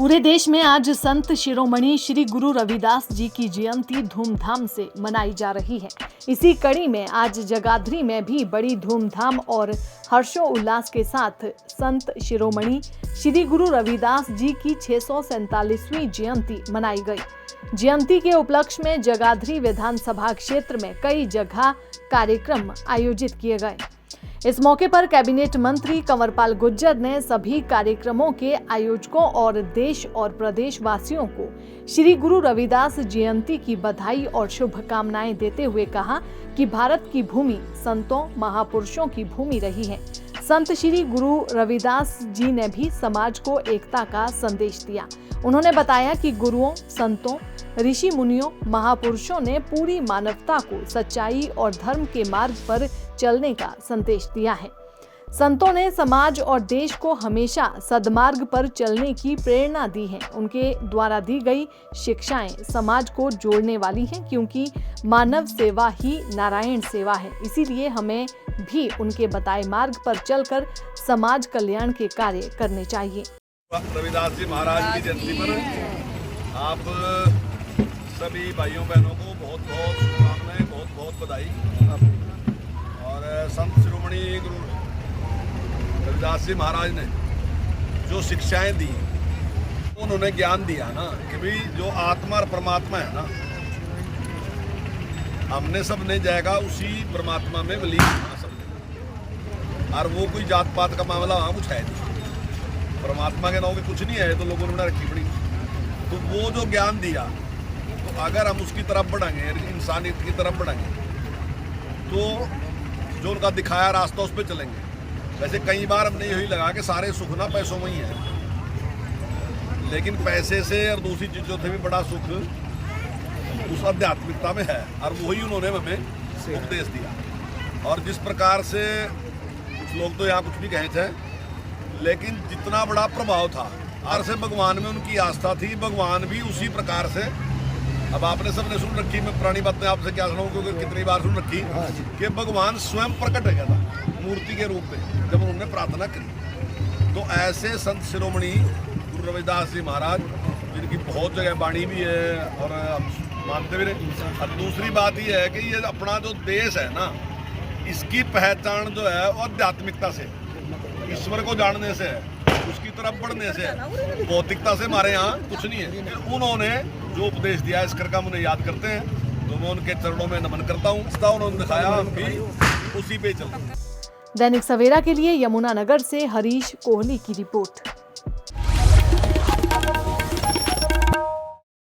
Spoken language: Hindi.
पूरे देश में आज संत शिरोमणि श्री गुरु रविदास जी की जयंती धूमधाम से मनाई जा रही है। इसी कड़ी में आज जगाधरी में भी बड़ी धूमधाम और हर्षोल्लास के साथ संत शिरोमणि श्री गुरु रविदास जी की 647वीं जयंती मनाई गई। जयंती के उपलक्ष्य में जगाधरी विधानसभा क्षेत्र में कई जगह कार्यक्रम आयोजित किए गए। इस मौके पर कैबिनेट मंत्री कंवरपाल गुर्जर ने सभी कार्यक्रमों के आयोजकों और देश और प्रदेश वासियों को श्री गुरु रविदास जयंती की बधाई और शुभकामनाएं देते हुए कहा कि भारत की भूमि संतों महापुरुषों की भूमि रही है। संत श्री गुरु रविदास जी ने भी समाज को एकता का संदेश दिया। उन्होंने बताया कि गुरुओं, संतों, ऋषि मुनियों, महापुरुषों ने पूरी मानवता को सच्चाई और धर्म के मार्ग पर चलने का संदेश दिया है। संतों ने समाज और देश को हमेशा सद्मार्ग पर चलने की प्रेरणा दी है। उनके द्वारा दी गई शिक्षाएं समाज को जोड़ने वाली हैं, क्योंकि मानव सेवा ही नारायण सेवा है। इसीलिए हमें भी उनके बताए मार्ग पर चलकर समाज कल्याण के कार्य करने चाहिए। रविदास जी महाराज की जयंती पर आप सभी भाइयों बहनों को बहुत बहुत शुभकामनाएं, बहुत बहुत बधाई। और संत शिरोमणि गुरु रविदास जी महाराज ने जो शिक्षाएं दी, उन्होंने ज्ञान दिया ना कि भाई जो आत्मा और परमात्मा है ना, हमने सब ने जाएगा उसी परमात्मा में विलीन होना सबने। और वो कोई जात पात का मामला वहाँ कुछ है नहीं, परमात्मा के नाम पे कुछ नहीं है, तो लोगों ने बना रखी पड़ी। तो वो जो ज्ञान दिया, तो अगर हम उसकी तरफ बढ़ेंगे, इंसानियत की तरफ बढ़ेंगे, तो जो उनका दिखाया रास्ता उस पर चलेंगे। वैसे कई बार हमने यही लगा कि सारे सुख ना पैसों में ही है, लेकिन पैसे से और दूसरी चीज़ों से भी बड़ा सुख उस आध्यात्मिकता में है, और वही उन्होंने हमें उपदेश दिया। और जिस प्रकार से कुछ लोग तो यहाँ कुछ भी कहे थे, लेकिन जितना बड़ा प्रभाव था, और से भगवान में उनकी आस्था थी, भगवान भी उसी प्रकार से। अब आपने सबने सुन रखी, मैं पुरानी बातें आपसे क्या सुनाऊं, क्योंकि कितनी बार सुन रखी कि भगवान स्वयं प्रकट हो गया था मूर्ति के रूप में जब उन्होंने प्रार्थना करी। तो ऐसे संत शिरोमणि गुरु रविदास जी महाराज, जिनकी बहुत जगह वाणी भी है और मानते भी रहे। और दूसरी बात यह है कि ये अपना जो देश है ना, इसकी पहचान जो है वो आध्यात्मिकता से, ईश्वर को जानने से है, उसकी तरफ बढ़ने से है। भौतिकता से हमारे यहाँ कुछ नहीं है। उन्होंने जो उपदेश दिया, इस करके हम उन्हें याद करते हैं, तो मैं उनके चरणों में नमन करता हूँ। उन्होंने दिखाया, हम भी उसी पे चलते हैं। दैनिक सवेरा के लिए यमुनानगर से हरीश कोहली की रिपोर्ट।